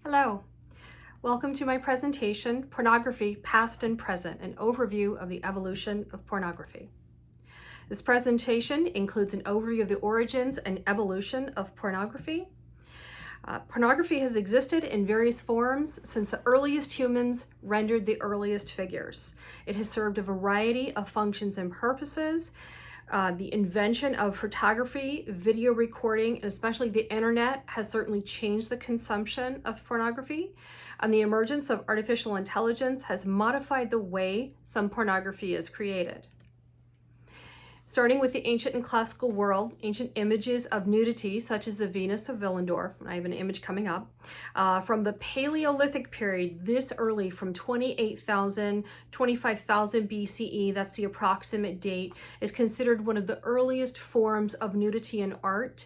Hello, welcome to my presentation, Pornography, Past and Present, an overview of the evolution of pornography. This presentation includes an overview of the origins and evolution of pornography. Pornography has existed in various forms since the earliest humans rendered the earliest figures. It has served a variety of functions and purposes. The invention of photography, video recording, and especially the internet has certainly changed the consumption of pornography. And the emergence of artificial intelligence has modified the way some pornography is created. Starting with the ancient and classical world, ancient images of nudity, such as the Venus of Willendorf, I have an image coming up, from the Paleolithic period, this early, from 28,000, 25,000 BCE, that's the approximate date, is considered one of the earliest forms of nudity in art.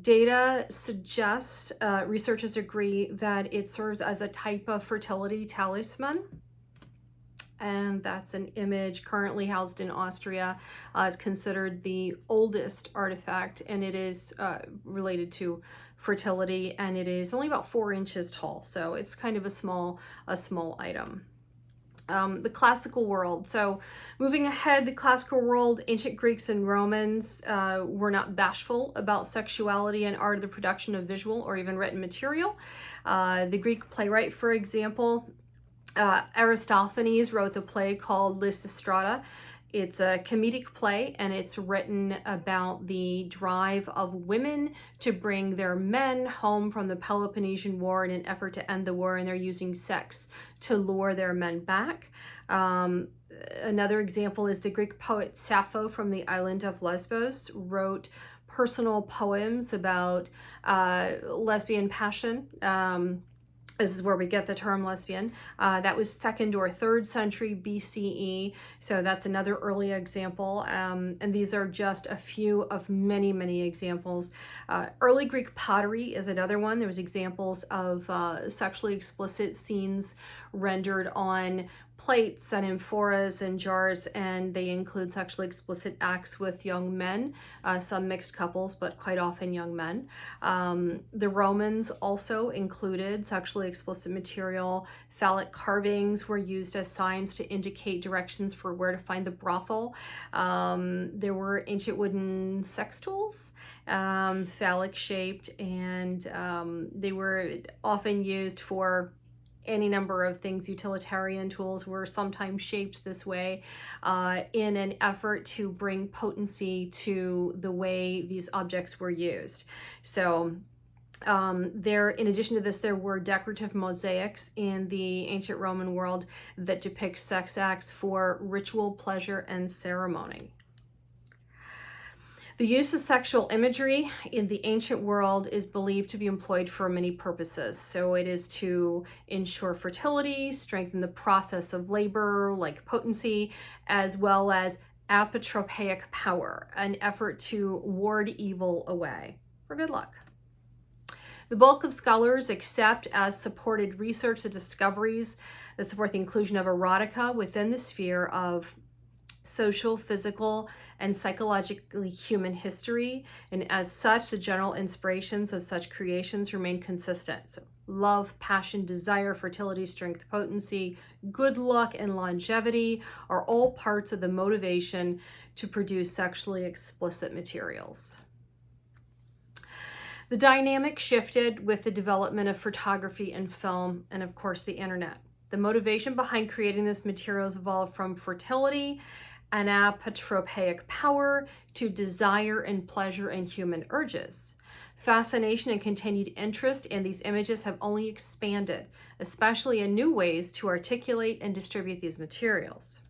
Data suggests, researchers agree, that it serves as a type of fertility talisman. And that's an image currently housed in Austria. It's considered the oldest artifact, and it is related to fertility, and it is only about 4 inches tall, so it's kind of a small item. The classical world. So moving ahead, the classical world, ancient Greeks and Romans were not bashful about sexuality and art of the production of visual or even written material. The Greek playwright, for example, Aristophanes wrote the play called Lysistrata. It's a comedic play, and it's written about the drive of women to bring their men home from the Peloponnesian War in an effort to end the war, and they're using sex to lure their men back. Another example is the Greek poet Sappho from the island of Lesbos wrote personal poems about lesbian passion. This is where we get the term lesbian. That was 2nd or 3rd century BCE, so that's another early example. And these are just a few of many, many examples. Early Greek pottery is another one. There was examples of sexually explicit scenes rendered on plates and amphoras and jars, and they include sexually explicit acts with young men, some mixed couples, but quite often young men. The Romans also included sexually explicit material. Phallic carvings were used as signs to indicate directions for where to find the brothel. There were ancient wooden sex tools, phallic shaped, and they were often used for any number of things. Utilitarian tools were sometimes shaped this way in an effort to bring potency to the way these objects were used. So in addition to this, there were decorative mosaics in the ancient Roman world that depict sex acts for ritual, pleasure, and ceremony. The use of sexual imagery in the ancient world is believed to be employed for many purposes. So it is to ensure fertility, strengthen the process of labor, like potency, as well as apotropaic power, an effort to ward evil away, for good luck. The bulk of scholars accept as supported research the discoveries that support the inclusion of erotica within the sphere of social, physical, and psychologically human history, and as such, the general inspirations of such creations remain consistent. So love, passion, desire, fertility, strength, potency, good luck, and longevity are all parts of the motivation to produce sexually explicit materials. The dynamic shifted with the development of photography and film, and of course the internet. The motivation behind creating this material has evolved from fertility and apotropaic power to desire and pleasure and human urges. Fascination and continued interest in these images have only expanded, especially in new ways to articulate and distribute these materials.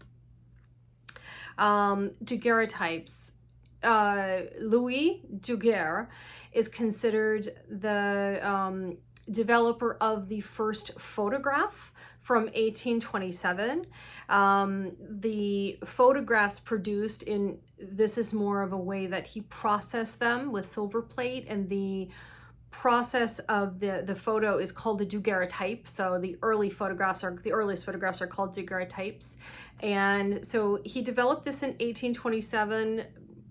Daguerreotypes. Louis Daguerre is considered the developer of the first photograph from 1827. The photographs produced this is more of a way that he processed them with silver plate, and the process of the photo is called the daguerreotype. So the earliest photographs are called daguerreotypes. And so he developed this in 1827.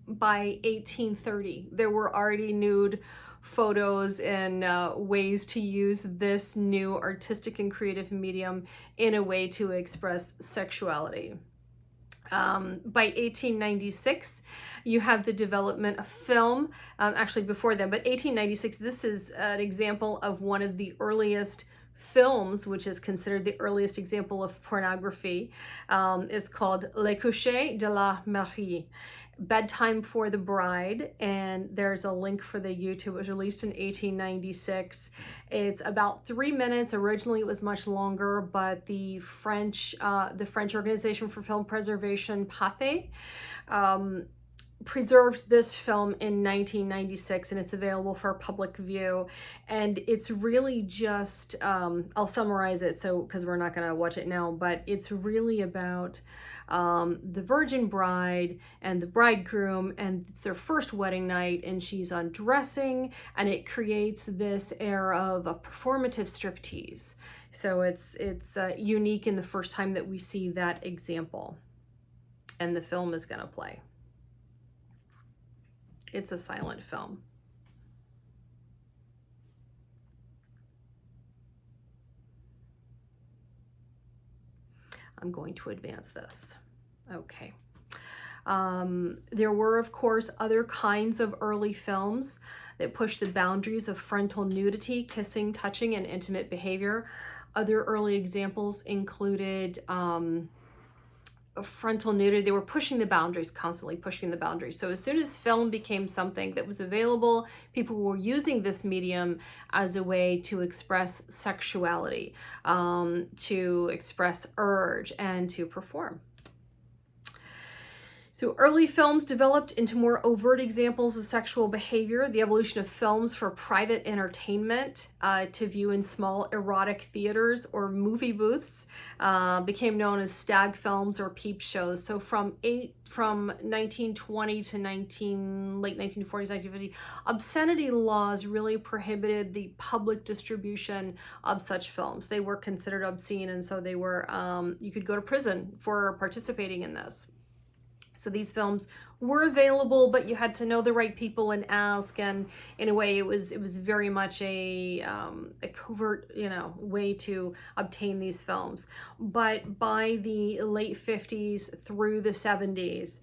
By 1830, there were already nude photos and ways to use this new artistic and creative medium in a way to express sexuality. By 1896, you have the development of film. Actually, before then, but 1896, this is an example of one of the earliest films, which is considered the earliest example of pornography. It's called Le Coucher de la Mariée, Bedtime for the Bride, and there's a link for the YouTube. It was released in 1896. It's about 3 minutes. Originally, it was much longer, but the French Organization for Film Preservation, PATHE, preserved this film in 1996, and it's available for public view. And it's really just, I'll summarize it because we're not going to watch it now, but it's really about the virgin bride and the bridegroom, and it's their first wedding night, and she's undressing, and it creates this air of a performative striptease. So it's unique in the first time that we see that example, and the film is going to play. It's a silent film. I'm going to advance this. Okay. There were, of course, other kinds of early films that pushed the boundaries of frontal nudity, kissing, touching, and intimate behavior. Other early examples included frontal nudity. They were pushing the boundaries, constantly pushing the boundaries. So as soon as film became something that was available, people were using this medium as a way to express sexuality, to express urge, and to perform. So early films developed into more overt examples of sexual behavior. The evolution of films for private entertainment to view in small erotic theaters or movie booths became known as stag films or peep shows. So from 1920 to late 1940s, 1950, obscenity laws really prohibited the public distribution of such films. They were considered obscene, and so they were, you could go to prison for participating in this. So these films were available, but you had to know the right people and ask. And in a way, it was very much a covert, way to obtain these films. But by the late 50s through the 70s,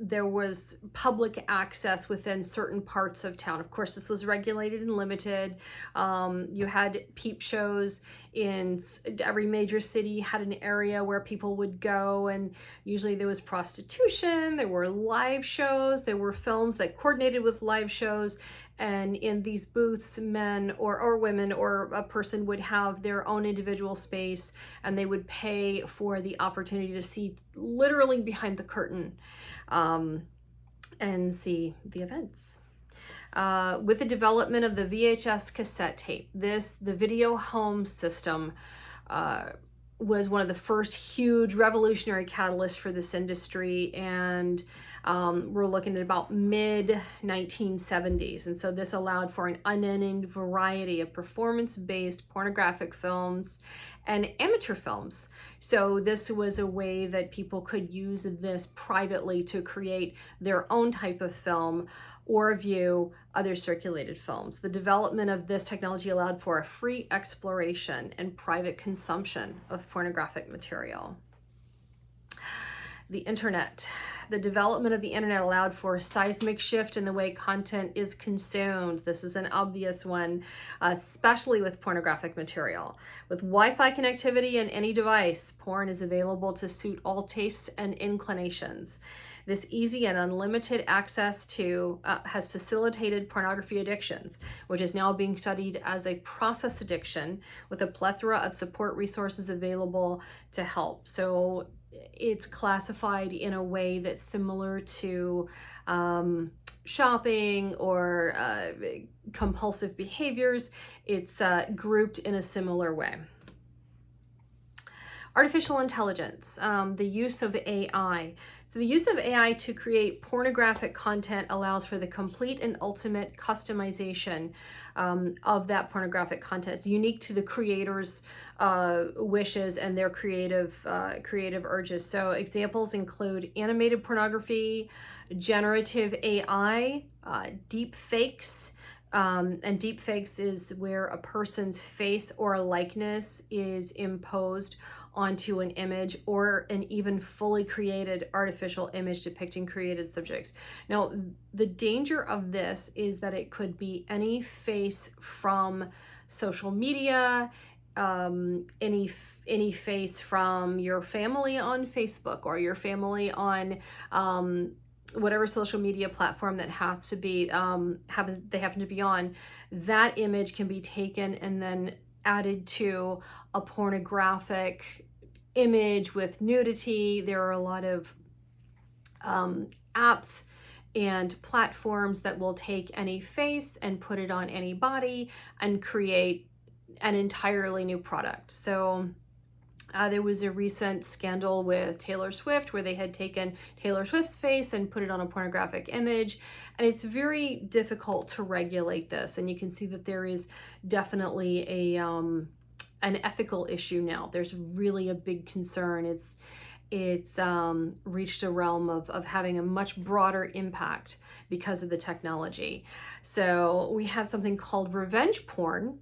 there was public access within certain parts of town. Of course, this was regulated and limited. You had peep shows in every major city, had an area where people would go, and usually there was prostitution, there were live shows, there were films that coordinated with live shows, and in these booths, men or women or a person would have their own individual space, and they would pay for the opportunity to see literally behind the curtain and see the events. With the development of the VHS cassette tape, the video home system was one of the first huge revolutionary catalysts for this industry, and we're looking at about mid-1970s. And so this allowed for an unending variety of performance-based pornographic films and amateur films. So this was a way that people could use this privately to create their own type of film or view other circulated films. The development of this technology allowed for a free exploration and private consumption of pornographic material. The internet. The development of the internet allowed for a seismic shift in the way content is consumed. This is an obvious one, especially with pornographic material. With Wi-Fi connectivity and any device, porn is available to suit all tastes and inclinations. This easy and unlimited access to has facilitated pornography addictions, which is now being studied as a process addiction with a plethora of support resources available to help. So it's classified in a way that's similar to shopping or compulsive behaviors. It's grouped in a similar way. Artificial intelligence, the use of AI. So the use of AI to create pornographic content allows for the complete and ultimate customization of that pornographic content. It's unique to the creator's wishes and their creative urges. So examples include animated pornography, generative AI, deep fakes, And deepfakes is where a person's face or a likeness is imposed onto an image, or an even fully created artificial image depicting created subjects. Now, the danger of this is that it could be any face from social media, any face from your family on Facebook, or your family on whatever social media platform that has to be they happen to be on. That image can be taken and then added to a pornographic image with nudity. There are a lot of apps and platforms that will take any face and put it on any body and create an entirely new product. So there was a recent scandal with Taylor Swift where they had taken Taylor Swift's face and put it on a pornographic image, and it's very difficult to regulate this. And you can see that there is definitely an ethical issue now. There's really a big concern. It's reached a realm of having a much broader impact because of the technology. So we have something called revenge porn,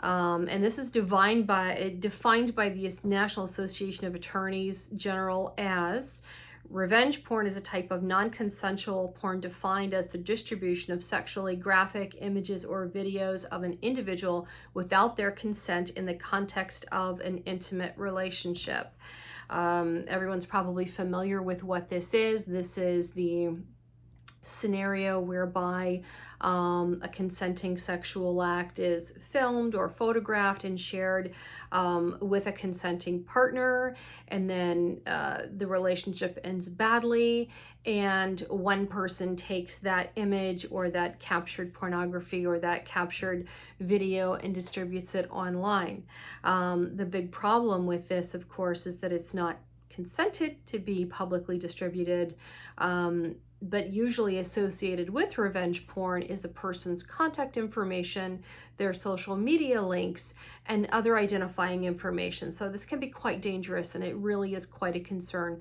and this is defined by the National Association of Attorneys General as: revenge porn is a type of non-consensual porn defined as the distribution of sexually graphic images or videos of an individual without their consent in the context of an intimate relationship. Everyone's probably familiar with what this is. This is the scenario whereby a consenting sexual act is filmed or photographed and shared with a consenting partner, and then the relationship ends badly, and one person takes that image or that captured pornography or that captured video and distributes it online. The big problem with this, of course, is that it's not consented to be publicly distributed. But usually associated with revenge porn is a person's contact information, their social media links, and other identifying information. So this can be quite dangerous, and it really is quite a concern.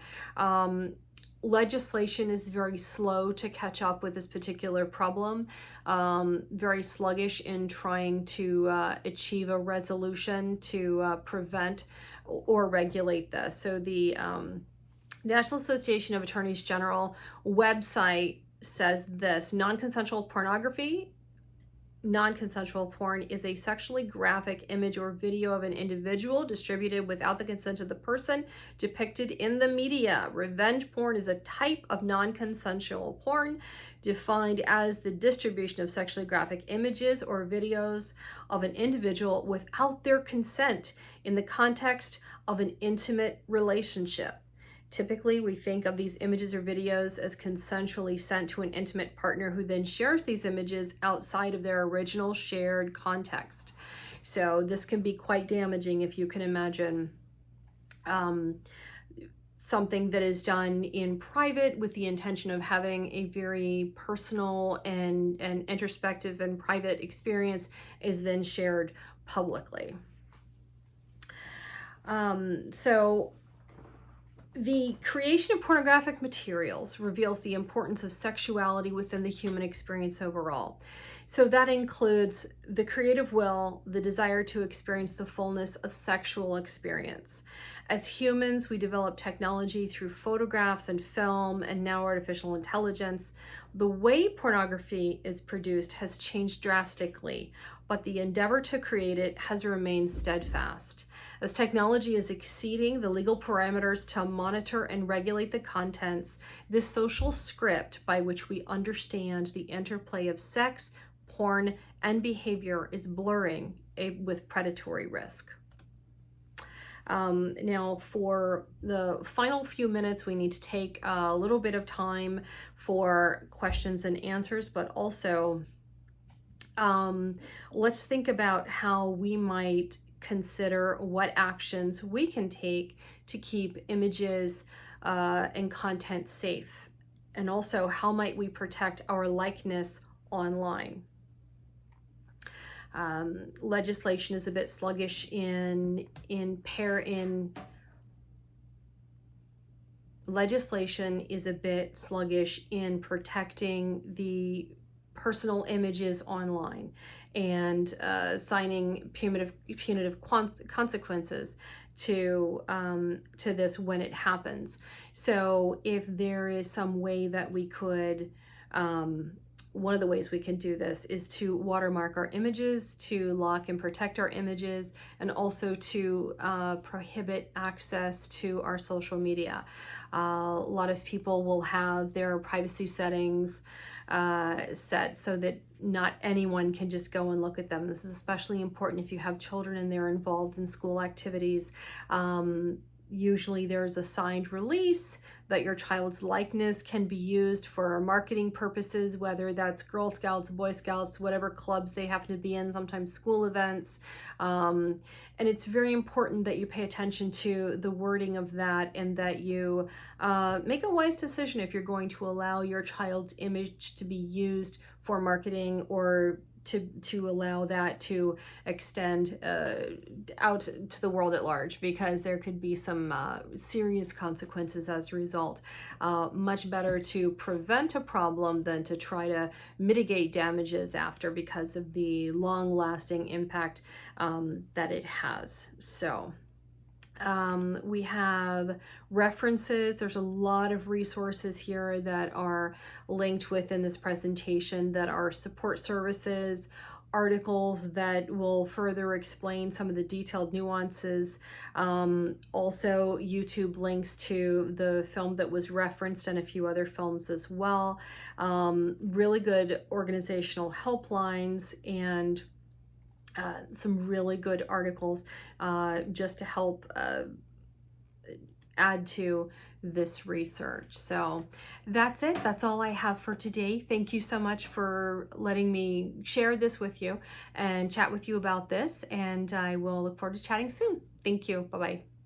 Legislation is very slow to catch up with this particular problem, very sluggish in trying to achieve a resolution to prevent or regulate this. So the National Association of Attorneys General website says this: non-consensual porn is a sexually graphic image or video of an individual distributed without the consent of the person depicted in the media. Revenge porn is a type of non-consensual porn defined as the distribution of sexually graphic images or videos of an individual without their consent in the context of an intimate relationship. Typically, we think of these images or videos as consensually sent to an intimate partner who then shares these images outside of their original shared context. So this can be quite damaging if you can imagine something that is done in private with the intention of having a very personal and introspective and private experience is then shared publicly. So the creation of pornographic materials reveals the importance of sexuality within the human experience overall. So that includes the creative will, the desire to experience the fullness of sexual experience. As humans, we develop technology through photographs and film and now artificial intelligence. The way pornography is produced has changed drastically, but the endeavor to create it has remained steadfast. As technology is exceeding the legal parameters to monitor and regulate the contents, this social script by which we understand the interplay of sex, porn, and behavior is blurring with predatory risk. Now, for the final few minutes, we need to take a little bit of time for questions and answers, but also let's think about how we might consider what actions we can take to keep images and content safe, and also how might we protect our likeness online. Legislation is a bit sluggish legislation is a bit sluggish in protecting the personal images online and signing punitive consequences to this when it happens. So if there is some way that we could, one of the ways we can do this is to watermark our images, to lock and protect our images, and also to prohibit access to our social media. A lot of people will have their privacy settings set so that not anyone can just go and look at them. This is especially important if you have children and they're involved in school activities. Usually there's a signed release that your child's likeness can be used for marketing purposes, whether that's Girl Scouts, Boy Scouts, whatever clubs they happen to be in, sometimes school events. And it's very important that you pay attention to the wording of that, and that you make a wise decision if you're going to allow your child's image to be used for marketing, or to allow that to extend out to the world at large, because there could be some serious consequences as a result. Much better to prevent a problem than to try to mitigate damages after, because of the long-lasting impact that it has. So we have references. There's a lot of resources here that are linked within this presentation that are support services, articles that will further explain some of the detailed nuances. Also, YouTube links to the film that was referenced and a few other films as well. Really good organizational helplines, and some really good articles just to help add to this research. So that's it. That's all I have for today. Thank you so much for letting me share this with you and chat with you about this, and I will look forward to chatting soon. Thank you. Bye-bye.